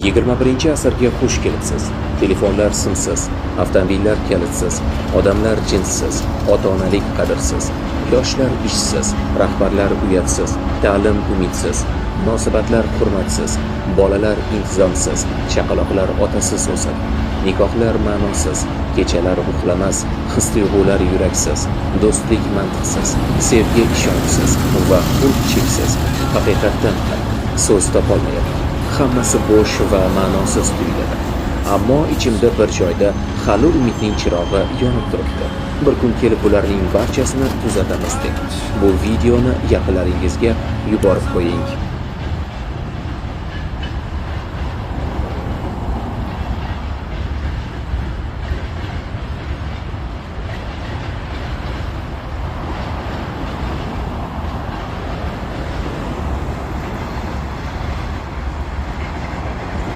21-asrga xush kelibsiz. Telefonlar simsiz, avtomobillar kalitsiz, odamlar jinsiz, ota-onalik qadrsiz, yoshlar ishsiz, rahbarlar uyatsiz, ta'lim umidsiz, munosabatlar hurmatsiz, bolalar intizomsiz, chaqaloqlar otasiz o'sadi, nikohlar ma'nosiz, kechalar uxlamas, his-tuyg'ular yuraksiz, do'stlik mantiqsiz, sevgi ishonchsiz va xulq cheksiz. Haqiqatdan ham so'z topolmayapman. Hammasi bo'sh va ma'nosiz tuyuladi. Ammo ichimda bir joyda hali umidning chirog'i yonib turibdi. Bir kun kelib bularning barchasini tuzatamiz deb bu videoni yaqinlaringizga yuborib qo'ying.